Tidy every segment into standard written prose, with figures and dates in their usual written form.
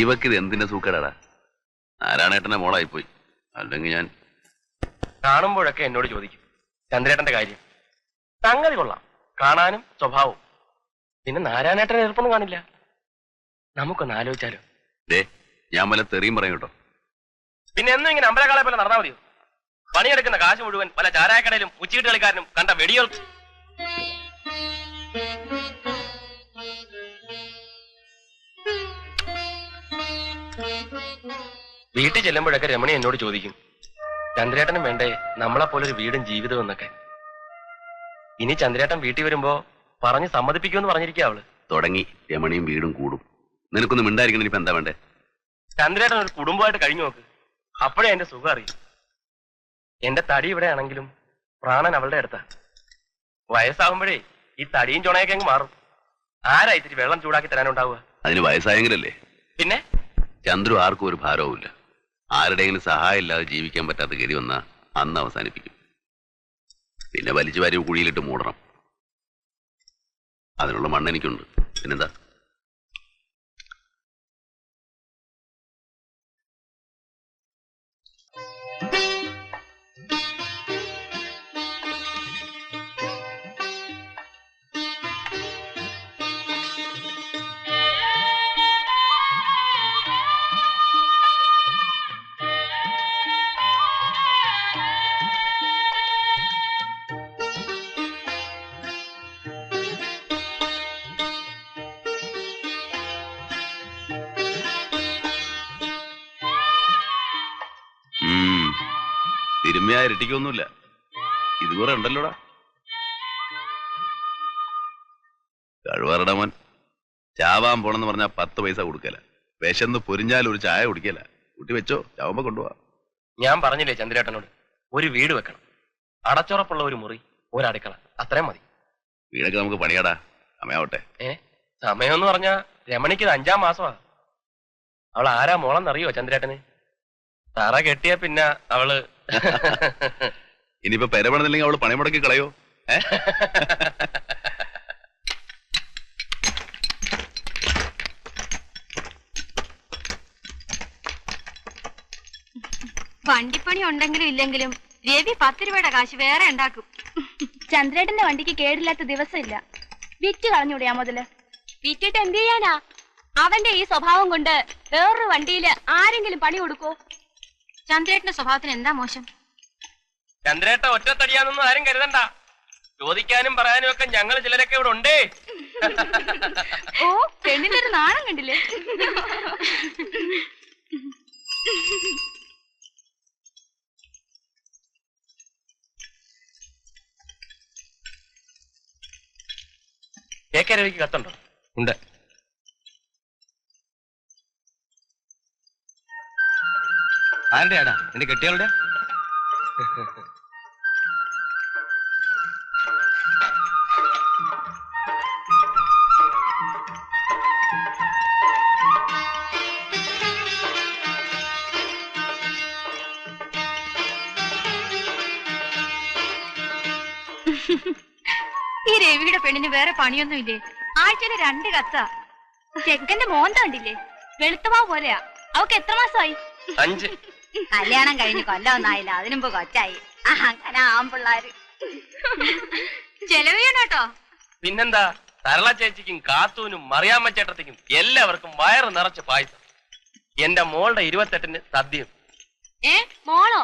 ഇവക്കിത് എന്തിന്റെ സൂക്കേടാടാ? നാരായണേട്ടന്റെ മോളായിപ്പോയി. അല്ലെങ്കിൽ ഞാൻ കാണുമ്പോഴൊക്കെ എന്നോട് ചോദിക്കും ചന്ദ്രേട്ടന്റെ കാര്യം. സംഗതി കൊള്ളാം, കാണാനും സ്വഭാവവും. പിന്നെ നാരായണേട്ടനെ എതിർപ്പൊന്നും കാണില്ല. നമുക്കൊന്ന് ആലോചിച്ചാലോ? ഞാൻ വല്ല തെറിയും പറയും കേട്ടോ. പിന്നെ എന്നും ഇങ്ങനെ അമ്പലക്കാളെ പോലെ നടന്നാ മതിയോ? പണിയെടുക്കുന്ന കാശ് മുഴുവൻ പല ചാരായക്കടയിലും ഉച്ചീട്ട് കളിക്കാരനും കണ്ട വെടിയോർക്കും. വീട്ടിൽ ചെല്ലുമ്പോഴൊക്കെ രമണി എന്നോട് ചോദിക്കും, ചന്ദ്രേട്ടനും വേണ്ടേ നമ്മളെപ്പോലൊരു വീടും ജീവിതവും എന്നൊക്കെ. ഇനി ചന്ദ്രേട്ടൻ വീട്ടിൽ വരുമ്പോ പറഞ്ഞ് സമ്മതിപ്പിക്കുമെന്ന് പറഞ്ഞിരിക്കുക അവള്. തുടങ്ങി രമണിയും വീടും കൂടും. നിനക്കൊന്നും മിണ്ടായിരിക്കണം. ഇനിയിപ്പോ എന്താ വേണ്ടേ? ചന്ദ്രേട്ടൻ ഒരു കുടുംബമായിട്ട് കഴിഞ്ഞു നോക്ക്, അപ്പോഴേ എന്റെ സുഖം അറിയും. എന്റെ തടി ഇവിടെ ആണെങ്കിലും പ്രാണൻ അവളുടെ അടുത്താ. വയസ്സാകുമ്പോഴേ ഈ തടിയും ചുണയൊക്കെ അങ്ങ് മാറും. ആരാ ഇത്തിരി വെള്ളം ചൂടാക്കി തരാനുണ്ടാവുക? അതിന് വയസ്സായെങ്കിലല്ലേ. പിന്നെ ചന്ദ്രു ആർക്കും ഒരു ഭാരവുമില്ല. ആരുടെയെങ്കിലും സഹായം ഇല്ലാതെ ജീവിക്കാൻ പറ്റാത്ത ഗതി വന്നാ അന്ന് അവസാനിപ്പിക്കും. പിന്നെ വലിച്ചു വാരി കുഴിയിലിട്ട് മൂടണം. അതിനുള്ള മണ്ണ് എനിക്കുണ്ട്. പിന്നെന്താ? തിരുമ്മയാ ഇരട്ടിക്കൊന്നുമില്ല. ഇതുകൂടെ ഉണ്ടല്ലോടാ. കഴിവറട മോൻ. ചാവാൻ പോണെന്ന് പറഞ്ഞാൽ 10 പൈസ കൊടുക്കല. വിശന്ന് പൊരിഞ്ഞാൽ ഒരു ചായ കുടിക്കല. കുട്ടി വെച്ചോ, ചാവുമ്പോ കൊണ്ടുപോവാ. ഞാൻ പറഞ്ഞില്ലേ ചന്ദ്രേട്ടനോട്, ഒരു വീട് വെക്കണം, അടച്ചുറപ്പുള്ള ഒരു മുറി, ഒരടുക്കള, അത്രയും മതി. വീടൊക്കെ നമുക്ക് പണിയാടാ, സമയാവട്ടെ. സമയം എന്ന് പറഞ്ഞാ രമണിക്ക് 5-ാം മാസമാ. അവൾ ആരാ മോളെന്നറിയോ ചന്ദ്രേട്ടന്? തറ കെട്ടിയ പിന്നെ അവള് ഇനിയിപ്പോ പെരപണില്ലെങ്കിൽ അവള് പണി മുടക്കി കളയോ? വണ്ടിപ്പണി ഉണ്ടെങ്കിലും ഇല്ലെങ്കിലും രവി 10 രൂപയുടെ കാശ് വേറെ ഉണ്ടാക്കും. ചന്ദ്രേട്ടന്റെ വണ്ടിക്ക് കേടില്ലാത്ത ദിവസമില്ല. വിറ്റ് കളഞ്ഞൂടെയാ മുതല്? വിറ്റിട്ട് എന്ത് ചെയ്യാനാ? അവന്റെ ഈ സ്വഭാവം കൊണ്ട് വേറൊരു വണ്ടിയില് ആരെങ്കിലും പണി കൊടുക്കോ? ചന്ദ്രേട്ടന്റെ സ്വഭാവത്തിന് എന്താ മോശം? ചന്ദ്രേട്ട ഒറ്റത്തടിയാന്നൊന്നും ആരും കരുതണ്ട. ചോദിക്കാനും പറയാനും ഒക്കെ ഞങ്ങൾ ചിലരൊക്കെ ഇവിടെ ഉണ്ടേ. ഓ, പെണ്ണിന്റെ ഒരു നാണം കണ്ടില്ലേ? കേക്കരവിക്ക് കത്തുണ്ടോ? ഉണ്ട്. ആരുടെയാടാ? എന്റെ കെട്ടിയാളുടെ? ഈ രവിയുടെ പെണ്ണിന് വേറെ പണിയൊന്നുമില്ലേ? ആഴ്ചയില് 2 കത്താ. ചെക്കന്റെ മോന്ത കണ്ടില്ലേ? വെളുത്തമാ പോലെയാ. അവക്ക് എത്ര മാസമായി? 5. കല്യാണം കഴിഞ്ഞ് കൊല്ലമൊന്നായില്ല, അതിനുമ്പ് കൊച്ചായി. അങ്ങനെ ആമ്പിള്ളാര് ചെലവ് ചെയ്യണോട്ടോ. പിന്നെന്താ, സരള ചേച്ചിക്കും കാത്തൂനും മറിയാമ്മ ചേട്ടത്തിക്കും എല്ലാവർക്കും വയറ് നിറച്ച് പായസം. എന്റെ മോളുടെ 28-ന് സദ്യയും. മോളോ?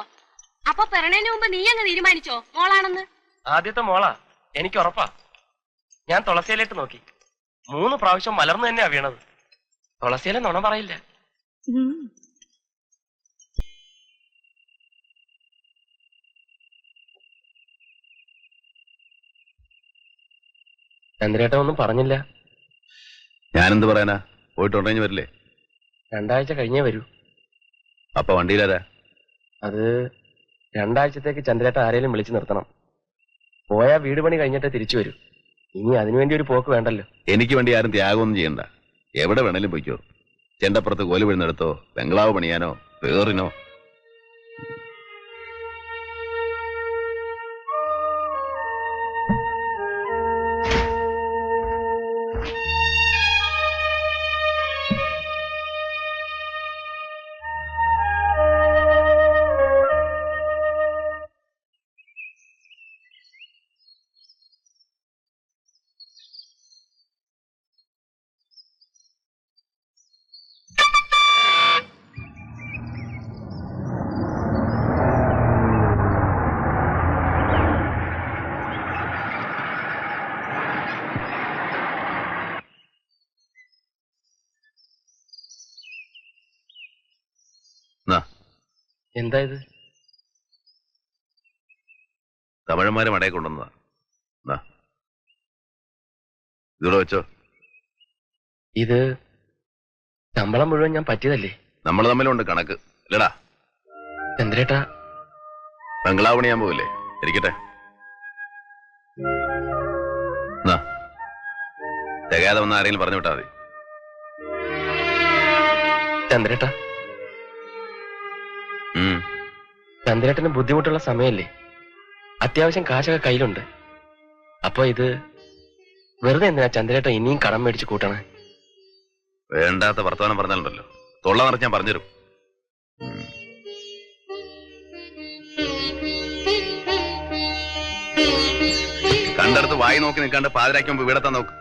അപ്പൊ പിറണേന് മുമ്പ് നീ അങ്ങ് തീരുമാനിച്ചോ മോളാണെന്ന്? ആദ്യത്തെ മോളാ, എനിക്ക് ഉറപ്പാ. ഞാൻ തുളസിയിലേക്ക് നോക്കി, 3 പ്രാവശ്യം മലർന്നു തന്നെയാ വീണത്. തുളസിയിലെ നുണ പറയില്ല. ചന്ദ്രേട്ടൻ ഒന്നും പറഞ്ഞില്ല. ഞാനെന്ത് പറയാനാ? പോയിട്ടുണ്ടെങ്കിൽ വരില്ലേ? 2 ആഴ്ച കഴിഞ്ഞേ വരൂ. അപ്പൊ വണ്ടിയിലാരാ? അത് 2 ആഴ്ചത്തേക്ക് ചന്ദ്രേട്ട ആരെയും വിളിച്ചു നിർത്തണം. പോയാ വീട് പണി കഴിഞ്ഞിട്ടേ തിരിച്ചു വരൂ. ഇനി അതിനുവേണ്ടി ഒരു പോക്ക് വേണ്ടല്ലോ. എനിക്ക് വേണ്ടി ആരും ത്യാഗമൊന്നും ചെയ്യണ്ട. എവിടെ വേണേലും പൊയ്ക്കോ. ചെണ്ടപ്പുറത്ത് കോല് വീഴുന്നെടുത്തോ, ബംഗ്ലാവ് പണിയാനോ, വേറിനോ. എന്താ ഇത്? തമിഴന്മാരെ മടയെ കൊണ്ടുവന്നതാ. ഇതിവിടെ വെച്ചോ. ഇത് ശമ്പളം മുഴുവൻ ഞാൻ പറ്റിയതല്ലേ? നമ്മൾ തമ്മിലുണ്ട് കണക്ക് ഇല്ലടാ. ചന്ദ്രേട്ടാ, ബംഗ്ലാവ് പണിയാൻ പോവില്ലേ? ഇരിക്കട്ടെ. തികയാതെ വന്ന ആരെങ്കിലും പറഞ്ഞു വിട്ടാ മതി. ചന്ദ്രേട്ടാ, ചന്ദ്രേട്ടന് ബുദ്ധിമുട്ടുള്ള സമയല്ലേ? അത്യാവശ്യം കാശൊക്കെ കയ്യിലുണ്ട്. അപ്പൊ ഇത് വെറുതെ എന്തിനാ ചന്ദ്രേട്ട ഇനിയും കടം മേടിച്ച് കൂട്ടണേ? വേണ്ടാത്ത വർത്തമാനം പറഞ്ഞാലുണ്ടല്ലോ, തൊള്ള നിറച്ച് ഞാൻ പറഞ്ഞുതരും. കണ്ടടുത്ത് വായി നോക്കി നിൽക്കാണ്ട് പാതിരാക്കി മുമ്പ് വീടെത്താൻ നോക്ക്.